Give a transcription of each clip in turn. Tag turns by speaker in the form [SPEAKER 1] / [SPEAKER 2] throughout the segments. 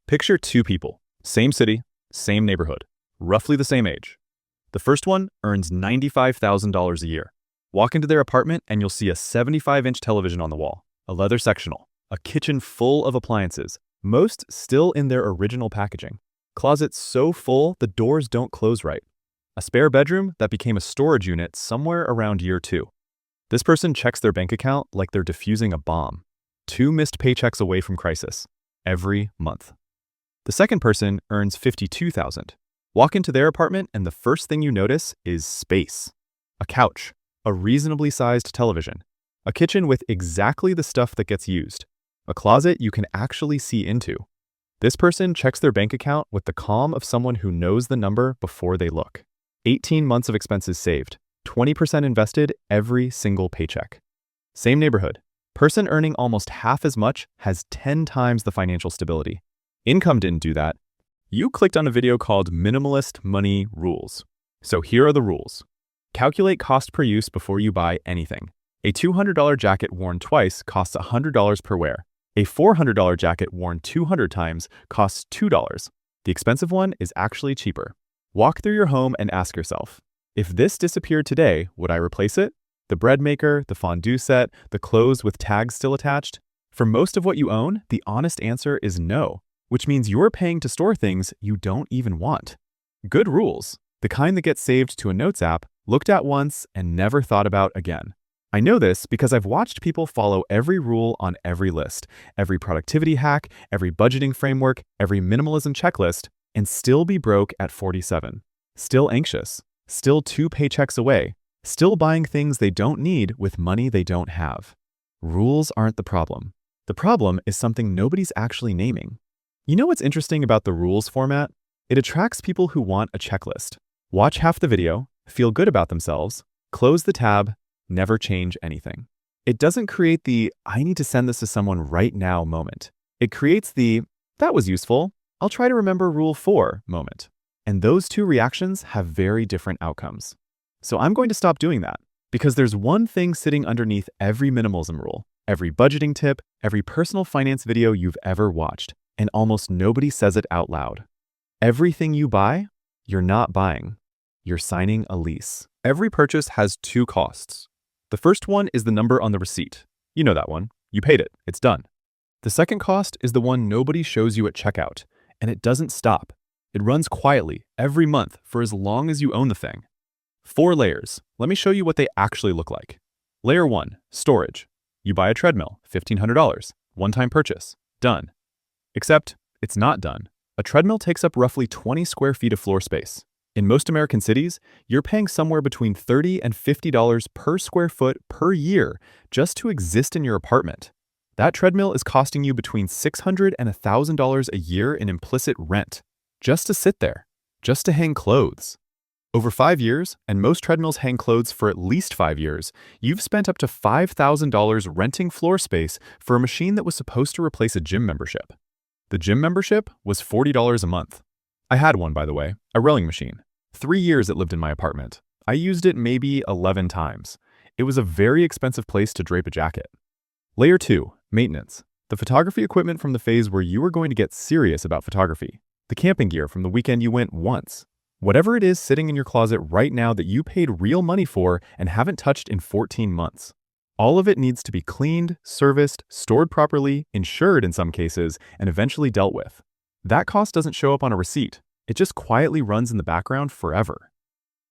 [SPEAKER 1] Picture two people, same city, same neighborhood, roughly the same age. The first one earns $95,000 a year. Walk into their apartment and you'll see a 75-inch television on the wall, a leather sectional, a kitchen full of appliances, most still in their original packaging. Closets so full the doors don't close right. A spare bedroom that became a storage unit somewhere around year 2. This person checks their bank account like they're defusing a bomb. 2 missed paychecks away from crisis, every month. The second person earns $52,000. Walk into their apartment and the first thing you notice is space. A couch, a reasonably sized television, a kitchen with exactly the stuff that gets used, a closet you can actually see into. This person checks their bank account with the calm of someone who knows the number before they look. 18 months of expenses saved, 20% invested every single paycheck. Same neighborhood. Person earning almost half as much has 10 times the financial stability. Income didn't do that. You clicked on a video called Minimalist Money Rules. So here are the rules. Calculate cost per use before you buy anything. A $200 jacket worn twice costs $100 per wear. A $400 jacket worn 200 times costs $2. The expensive one is actually cheaper. Walk through your home and ask yourself, if this disappeared today, would I replace it? The bread maker, the fondue set, the clothes with tags still attached? For most of what you own, the honest answer is no, which means you're paying to store things you don't even want. Good rules, the kind that get saved to a notes app, looked at once and never thought about again. I know this because I've watched people follow every rule on every list, every productivity hack, every budgeting framework, every minimalism checklist, and still be broke at 47. Still anxious, still 2 paychecks away, still buying things they don't need with money they don't have. Rules aren't the problem. The problem is something nobody's actually naming. You know what's interesting about the rules format? It attracts people who want a checklist. Watch half the video, feel good about themselves, close the tab, never change anything. It doesn't create the I need to send this to someone right now moment. It creates the that was useful, I'll try to remember rule 4 moment. And those two reactions have very different outcomes. So I'm going to stop doing that because there's one thing sitting underneath every minimalism rule, every budgeting tip, every personal finance video you've ever watched, and almost nobody says it out loud. Everything you buy, you're not buying. You're signing a lease. Every purchase has 2 costs. The first one is the number on the receipt. You know that one. You paid it. It's done. The second cost is the one nobody shows you at checkout, and it doesn't stop. It runs quietly every month for as long as you own the thing. 4 layers. Let me show you what they actually look like. Layer 1, storage. You buy a treadmill, $1,500. One-time purchase. Done. Except, it's not done. A treadmill takes up roughly 20 square feet of floor space. In most American cities, you're paying somewhere between $30 and $50 per square foot per year just to exist in your apartment. That treadmill is costing you between $600 and $1,000 a year in implicit rent, just to sit there, just to hang clothes. Over 5 years, and most treadmills hang clothes for at least 5 years, you've spent up to $5,000 renting floor space for a machine that was supposed to replace a gym membership. The gym membership was $40 a month. I had one, by the way, a rowing machine. 3 years it lived in my apartment. I used it maybe 11 times. It was a very expensive place to drape a jacket. Layer 2, maintenance. The photography equipment from the phase where you were going to get serious about photography. The camping gear from the weekend you went once. Whatever it is sitting in your closet right now that you paid real money for and haven't touched in 14 months. All of it needs to be cleaned, serviced, stored properly, insured in some cases, and eventually dealt with. That cost doesn't show up on a receipt. It just quietly runs in the background forever.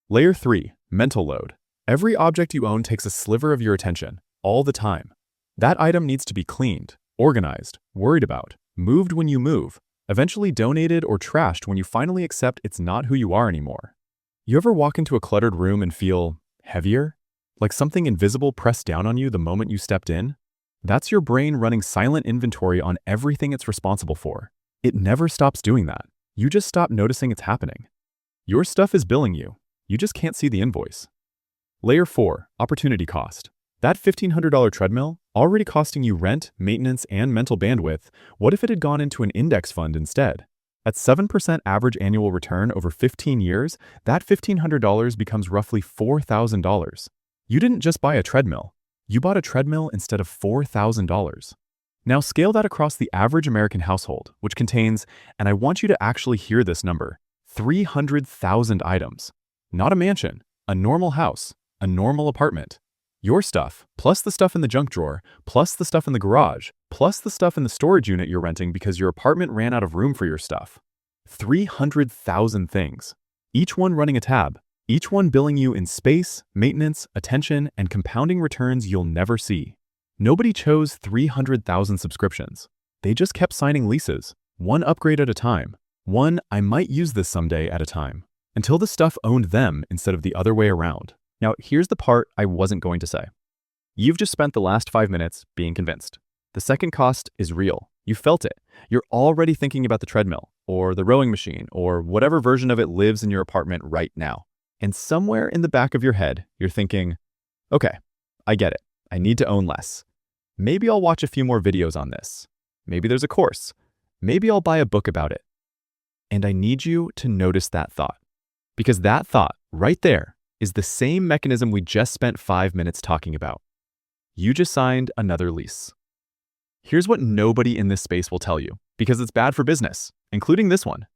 [SPEAKER 1] Layer 3, mental load. Every object you own takes a sliver of your attention, all the time. That item needs to be cleaned, organized, worried about, moved when you move, eventually donated or trashed when you finally accept it's not who you are anymore. You ever walk into a cluttered room and feel heavier? Like something invisible pressed down on you the moment you stepped in? That's your brain running silent inventory on everything it's responsible for. It never stops doing that. You just stop noticing it's happening. Your stuff is billing you. You just can't see the invoice. Layer 4, opportunity cost. That $1,500 treadmill, already costing you rent, maintenance, and mental bandwidth, what if it had gone into an index fund instead? At 7% average annual return over 15 years, that $1,500 becomes roughly $4,000. You didn't just buy a treadmill. You bought a treadmill instead of $4,000. Now scale that across the average American household, which contains, and I want you to actually hear this number, 300,000 items. Not a mansion, a normal house, a normal apartment. Your stuff, plus the stuff in the junk drawer, plus the stuff in the garage, plus the stuff in the storage unit you're renting because your apartment ran out of room for your stuff. 300,000 things. Each one running a tab. Each one billing you in space, maintenance, attention, and compounding returns you'll never see. Nobody chose 300,000 subscriptions. They just kept signing leases, one upgrade at a time, one I might use this someday at a time, until the stuff owned them instead of the other way around. Now, here's the part I wasn't going to say. You've just spent the last 5 minutes being convinced. The second cost is real. You felt it. You're already thinking about the treadmill, or the rowing machine, or whatever version of it lives in your apartment right now. And somewhere in the back of your head, you're thinking, okay, I get it. I need to own less. Maybe I'll watch a few more videos on this. Maybe there's a course. Maybe I'll buy a book about it. And I need you to notice that thought. Because that thought, right there, is the same mechanism we just spent 5 minutes talking about. You just signed another lease. Here's what nobody in this space will tell you, because it's bad for business, including this one.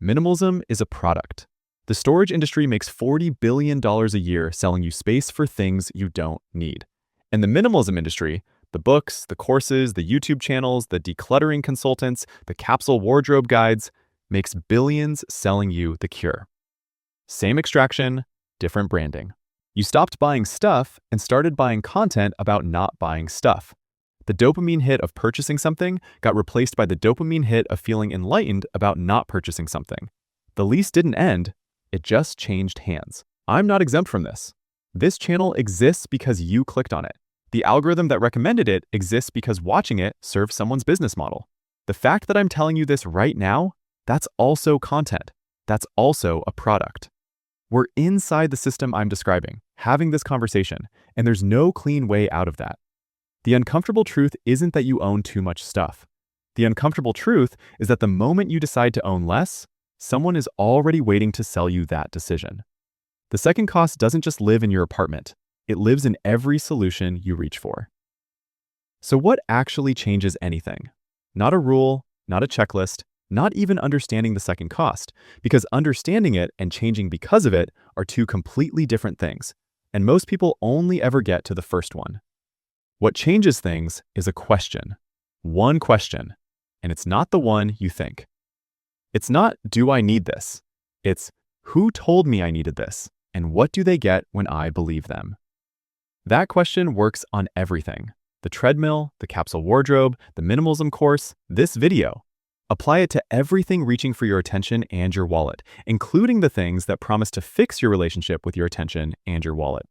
[SPEAKER 1] Minimalism is a product. The storage industry makes $40 billion a year selling you space for things you don't need. And the minimalism industry, the books, the courses, the YouTube channels, the decluttering consultants, the capsule wardrobe guides, makes billions selling you the cure. Same extraction, different branding. You stopped buying stuff and started buying content about not buying stuff. The dopamine hit of purchasing something got replaced by the dopamine hit of feeling enlightened about not purchasing something. The lease didn't end, it just changed hands. I'm not exempt from this. This channel exists because you clicked on it. The algorithm that recommended it exists because watching it serves someone's business model. The fact that I'm telling you this right now, that's also content. That's also a product. We're inside the system I'm describing, having this conversation, and there's no clean way out of that. The uncomfortable truth isn't that you own too much stuff. The uncomfortable truth is that the moment you decide to own less, someone is already waiting to sell you that decision. The second cost doesn't just live in your apartment. It lives in every solution you reach for. So what actually changes anything? Not a rule, not a checklist, not even understanding the second cost, because understanding it and changing because of it are two completely different things, and most people only ever get to the first one. What changes things is a question. One question, and it's not the one you think. It's not, do I need this? It's, who told me I needed this, and what do they get when I believe them? That question works on everything. The treadmill, the capsule wardrobe, the minimalism course, this video. Apply it to everything reaching for your attention and your wallet, including the things that promise to fix your relationship with your attention and your wallet.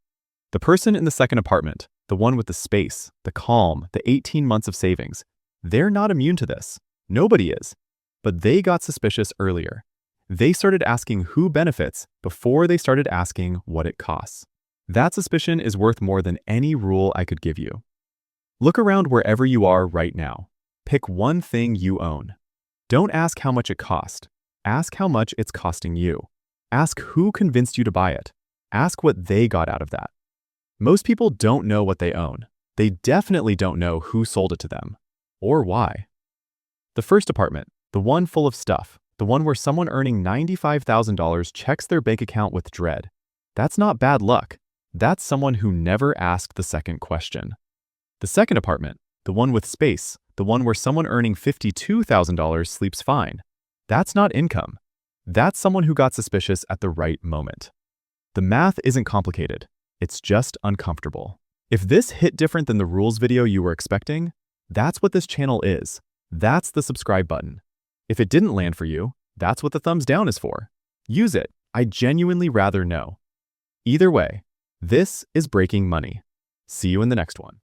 [SPEAKER 1] The person in the second apartment, the one with the space, the calm, the 18 months of savings, they're not immune to this. Nobody is. But they got suspicious earlier. They started asking who benefits before they started asking what it costs. That suspicion is worth more than any rule I could give you. Look around wherever you are right now. Pick one thing you own. Don't ask how much it cost. Ask how much it's costing you. Ask who convinced you to buy it. Ask what they got out of that. Most people don't know what they own. They definitely don't know who sold it to them, or why. The first apartment, the one full of stuff, the one where someone earning $95,000 checks their bank account with dread. That's not bad luck. That's someone who never asked the second question. The second apartment, the one with space, the one where someone earning $52,000 sleeps fine. That's not income. That's someone who got suspicious at the right moment. The math isn't complicated. It's just uncomfortable. If this hit different than the rules video you were expecting, that's what this channel is. That's the subscribe button. If it didn't land for you, that's what the thumbs down is for. Use it. I'd genuinely rather know. Either way, this is Breaking Money. See you in the next one.